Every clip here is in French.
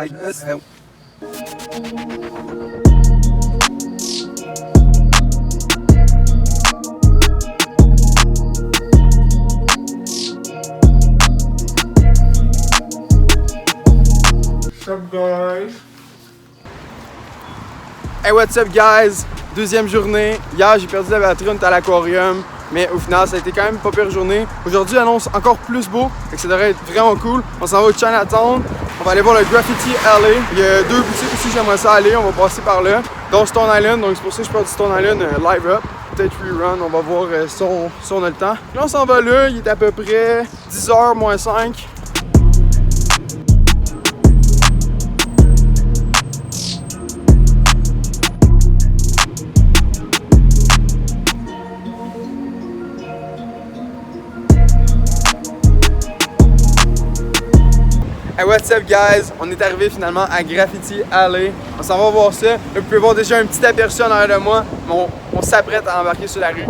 guys, let's go. What's up, guys? Hey, what's up, guys? Deuxième journée. Hier, j'ai perdu la batterie, on était à l'aquarium. Mais au final, ça a été quand même pas pire journée. Aujourd'hui, l'annonce encore plus beau. Fait que ça devrait être vraiment cool. On s'en va au Chinatown. On va aller voir le Graffiti Alley. Il y a 2 boutiques aussi, j'aimerais ça aller. On va passer par là. Dont Stone Island. Donc c'est pour ça que je pars du Stone Island live up. Peut-être rerun. On va voir si on a le temps. Là, on s'en va là. Il est à peu près 10h moins 5. Hey, what's up, guys? On est arrivé finalement à Graffiti Alley. On s'en va voir ça. Là, vous pouvez voir déjà un petit aperçu en arrière de moi. Mais on s'apprête à embarquer sur la rue.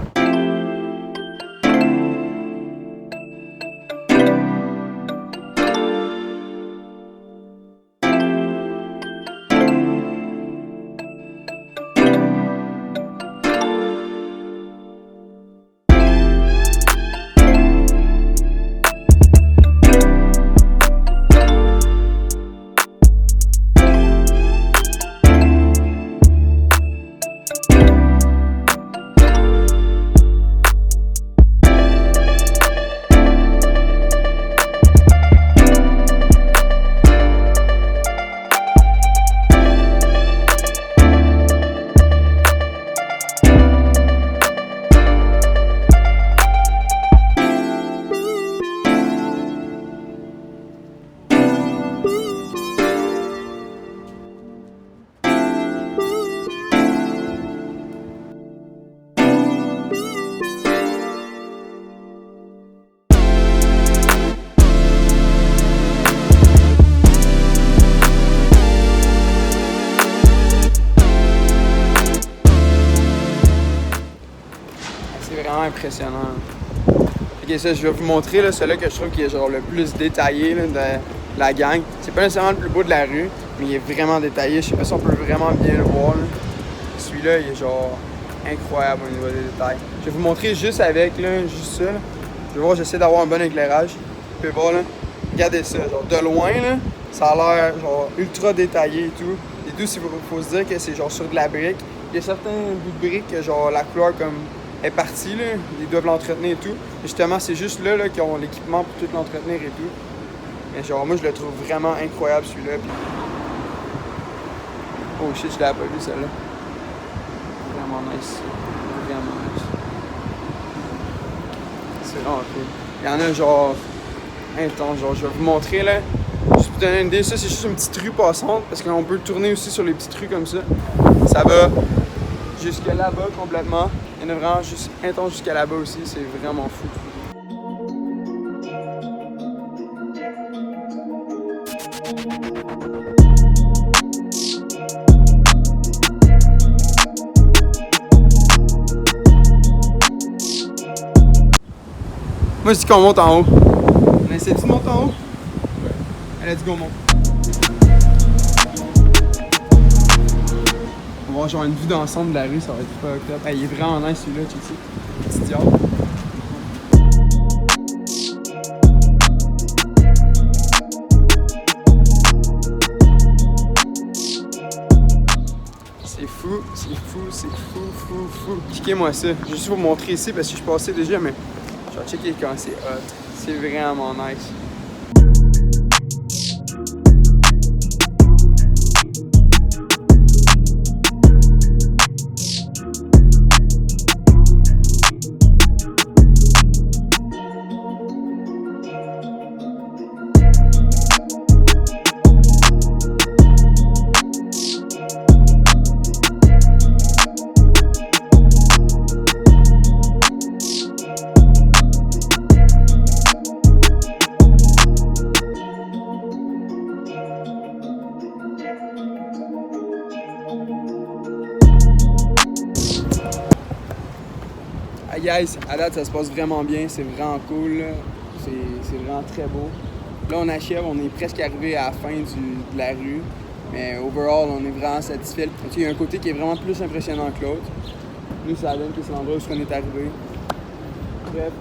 C'est vraiment impressionnant. Ok, ça, je vais vous montrer là, celui-là que je trouve qui est genre le plus détaillé là, de la gang. C'est pas nécessairement le plus beau de la rue, mais il est vraiment détaillé. Je sais pas si on peut vraiment bien le voir. Là. Celui-là, il est genre incroyable au niveau des détails. Je vais vous montrer juste avec, là, juste ça. Là. Je vais voir, j'essaie d'avoir un bon éclairage. Vous pouvez voir, là, regardez ça. Genre, de loin, là, ça a l'air genre ultra détaillé et tout. Et tout, il faut se dire que c'est genre sur de la brique. Il y a certains bouts de briques que genre la couleur comme est partie, là. Ils doivent l'entretenir et tout. Et justement, c'est juste là, qu'ils ont l'équipement pour tout l'entretenir et tout. Mais genre, moi, je le trouve vraiment incroyable, celui-là. Puis... oh shit, je l'avais pas vu, celle-là. Vraiment nice. Vraiment nice. C'est vraiment cool. Il y en a genre intense. Genre, je vais vous montrer, là. Juste pour vous donner une idée, ça, c'est juste une petite rue passante. Parce qu'on peut tourner aussi sur les petites rues comme ça. Ça va jusque là-bas complètement. Il y en a vraiment juste intense jusqu'à là-bas aussi, c'est vraiment fou. Moi je dis qu'on monte en haut. On essaie de monter en haut? Allez, let's go, on monte. On va avoir genre une vue d'ensemble de la rue, ça va être pas top. Hey, il est vraiment nice celui-là, tu sais. Petit diable. C'est fou, c'est fou, c'est fou. Checkez-moi ça. Je vais juste vous montrer ici parce que je suis passé déjà, mais je vais checker quand c'est hot. C'est vraiment nice. Guys, à date ça se passe vraiment bien, c'est vraiment cool, c'est vraiment très beau. Là, on achève, on est presque arrivé à la fin de la rue. Mais overall, on est vraiment satisfait. Il y a un côté qui est vraiment plus impressionnant que l'autre. Nous, ça donne que c'est l'endroit où on est arrivé. Bref,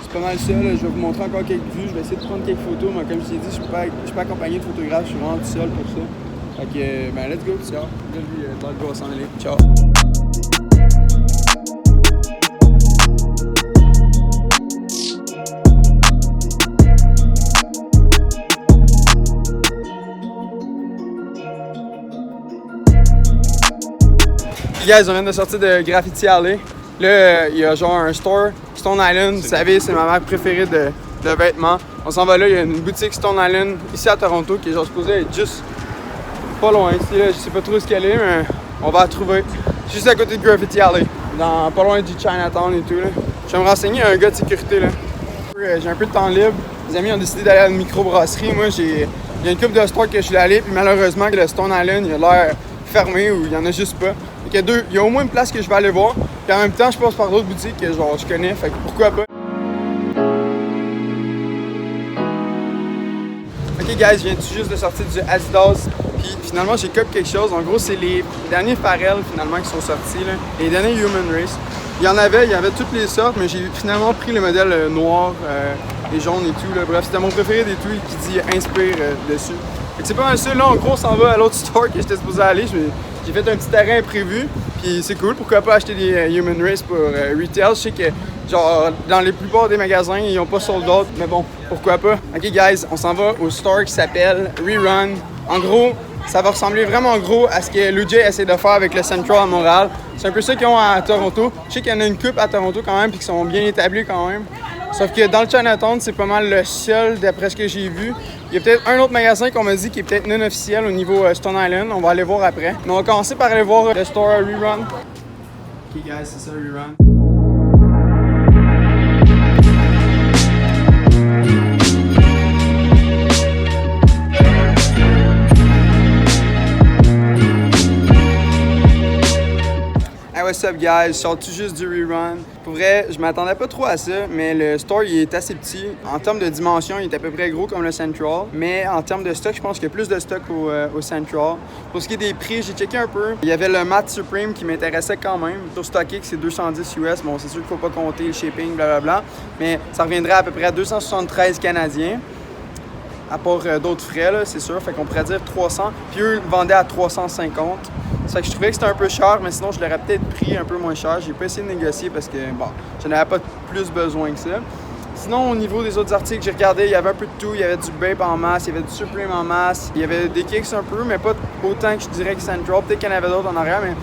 c'est pas mal ça. Là. Je vais vous montrer encore quelques vues. Je vais essayer de prendre quelques photos. Mais comme je t'ai dit, je suis pas accompagné de photographe. Je suis vraiment tout seul pour ça. Fait que, ben, let's go, ciao. Là, lui, il va s'en aller. Ciao. Guys, on vient de sortir de Graffiti Alley. Là, il y a genre un store, Stone Island. Vous savez, c'est ma marque préférée de vêtements. On s'en va là, il y a une boutique Stone Island ici à Toronto qui est genre supposée être juste pas loin ici. Là. Je sais pas trop ce qu'elle est, mais on va la trouver. Juste à côté de Graffiti Alley, pas loin du Chinatown et tout. Là. Je vais me renseigner à un gars de sécurité. Là. J'ai un peu de temps libre. Les amis ont décidé d'aller à une microbrasserie. Moi, il y a une couple de stores que je suis allé, puis malheureusement, le Stone Island, il a l'air fermé ou il y en a juste pas. Il y a au moins une place que je vais aller voir. Puis en même temps, je passe par d'autres boutiques que genre, je connais. Fait que pourquoi pas. Ok guys, je viens tout juste de sortir du Adidas. Puis finalement, j'ai copié quelque chose. En gros, c'est les derniers Pharrell finalement qui sont sortis. Là. Les derniers Human Race. Il y avait toutes les sortes, mais j'ai finalement pris le modèle noir et jaune et tout. Là. Bref, c'était mon préféré des tout qui dit Inspire dessus. Fait que c'est pas mal ça. Là, en gros, on s'en va à l'autre store que j'étais supposé aller. J'ai fait un petit terrain imprévu, puis c'est cool. Pourquoi pas acheter des Human Race pour retail? Je sais que, genre, dans les plupart des magasins, ils n'ont pas sold out, mais bon, pourquoi pas? Ok, guys, on s'en va au store qui s'appelle Rerun. En gros, ça va ressembler vraiment gros à ce que Lou J essaie de faire avec le Central à Montréal. C'est un peu ça qu'ils ont à Toronto. Je sais qu'il y en a une coupe à Toronto quand même, puis qui sont bien établis quand même. Sauf que dans le Chinatown, c'est pas mal le seul, d'après ce que j'ai vu. Il y a peut-être un autre magasin qu'on m'a dit qui est peut-être non officiel au niveau Stone Island. On va aller voir après. Mais on va commencer par aller voir le store Rerun. Ok guys, c'est ça Rerun. Hey, what's up guys? Je sors tout juste du Rerun. Pour vrai, je m'attendais pas trop à ça, mais le store il est assez petit. En termes de dimension, il est à peu près gros comme le Central. Mais en termes de stock, je pense qu'il y a plus de stock au Central. Pour ce qui est des prix, j'ai checké un peu. Il y avait le Matte Supreme qui m'intéressait quand même. Sur StockX, c'est 210 US. Bon, c'est sûr qu'il faut pas compter le shipping, blablabla. Mais ça reviendrait à peu près à 273 Canadiens. À part d'autres frais, là, c'est sûr. Fait qu'on pourrait dire 300. Puis eux le vendaient à 350. Ça fait que je trouvais que c'était un peu cher, mais sinon je l'aurais peut-être pris un peu moins cher. J'ai pas essayé de négocier parce que, bon, je n'avais pas plus besoin que ça. Sinon, au niveau des autres articles que j'ai regardé, il y avait un peu de tout. Il y avait du Bape en masse, il y avait du Supreme en masse, il y avait des Kicks un peu, mais pas autant que je dirais que Central. Peut-être qu'il y en avait d'autres en arrière, mais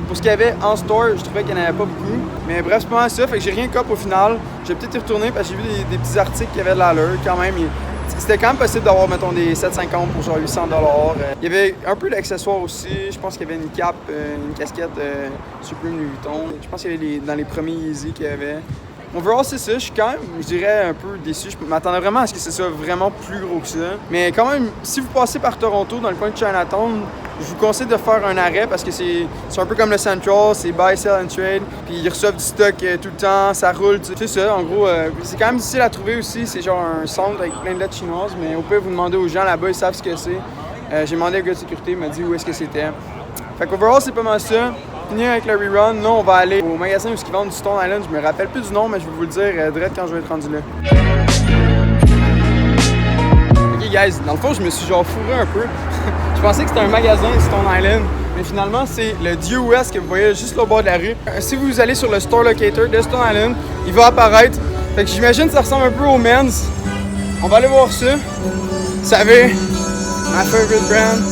pour ce qu'il y avait en store, je trouvais qu'il n'y en avait pas beaucoup. Mais bref, c'est pas mal ça. Fait que j'ai rien cop au final. Je vais peut-être y retourner parce que j'ai vu des petits articles qui avaient de l'allure quand même. C'était quand même possible d'avoir, mettons, des 750 pour genre 800 $. Il y avait un peu d'accessoires aussi. Je pense qu'il y avait une cape, une casquette Supreme Louis Vuitton. Je pense qu'il y avait dans les premiers Yeezy qu'il y avait. Overall, c'est ça. Je suis quand même, je dirais, un peu déçu. Je m'attendais vraiment à ce que ce soit vraiment plus gros que ça. Mais quand même, si vous passez par Toronto, dans le coin de Chinatown, je vous conseille de faire un arrêt parce que c'est un peu comme le Central, c'est buy, sell and trade. Puis ils reçoivent du stock tout le temps, ça roule. C'est ça, en gros. C'est quand même difficile à trouver aussi. C'est genre un centre avec plein de lettres chinoises. Mais au pire, vous demandez aux gens là-bas, ils savent ce que c'est. J'ai demandé au gars de sécurité, il m'a dit où est-ce que c'était. Fait qu'overall, c'est pas mal ça. Fini avec le Rerun. Nous, on va aller au magasin où ils vendent du Stone Island. Je me rappelle plus du nom, mais je vais vous le dire direct quand je vais être rendu là. Ok, guys, dans le fond, je me suis genre fourré un peu. Je pensais que c'était un magasin Stone Island, mais finalement, c'est le DOS que vous voyez juste là au bord de la rue. Si vous allez sur le store locator de Stone Island, il va apparaître. Fait que j'imagine que ça ressemble un peu au Men's. On va aller voir ça. Vous savez, ma favorite brand.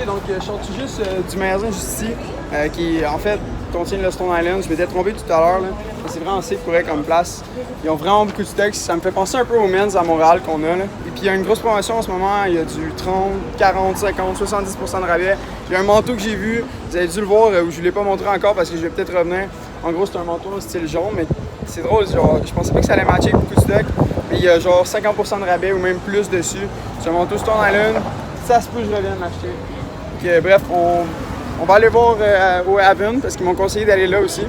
Donc, je sors tout juste du magasin juste ici, qui en fait contient le Stone Island. Je m'étais trompé tout à l'heure. C'est vraiment safe pour eux comme place. Ils ont vraiment beaucoup de stocks. Ça me fait penser un peu aux Men's à Montréal qu'on a. Là. Et puis il y a une grosse promotion en ce moment. Il y a du 30, 40, 50, 70% de rabais. Il y a un manteau que j'ai vu. Vous avez dû le voir où je ne l'ai pas montré encore parce que je vais peut-être revenir. En gros, c'est un manteau style jaune, mais c'est drôle. Genre, je pensais pas que ça allait matcher avec beaucoup de stocks. Mais il y a genre 50% de rabais ou même plus dessus. C'est un manteau Stone Island. ça se peut que je revienne l'acheter. Bref, on va aller voir au Haven parce qu'ils m'ont conseillé d'aller là aussi.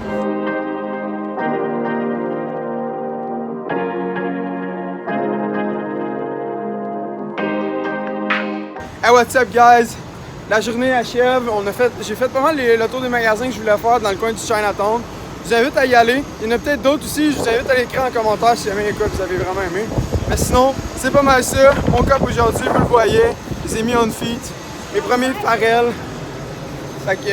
Hey, what's up guys? La journée achève, j'ai fait pas mal le tour des magasins que je voulais faire dans le coin du Chinatown. Je vous invite à y aller. Il y en a peut-être d'autres aussi, je vous invite à l'écrire en commentaire si jamais il y a quoi que vous avez vraiment aimé. Mais sinon, c'est pas mal ça. Mon cop aujourd'hui, vous le voyez, je les ai mis on feet. Mes premiers Pharrell. Fait que,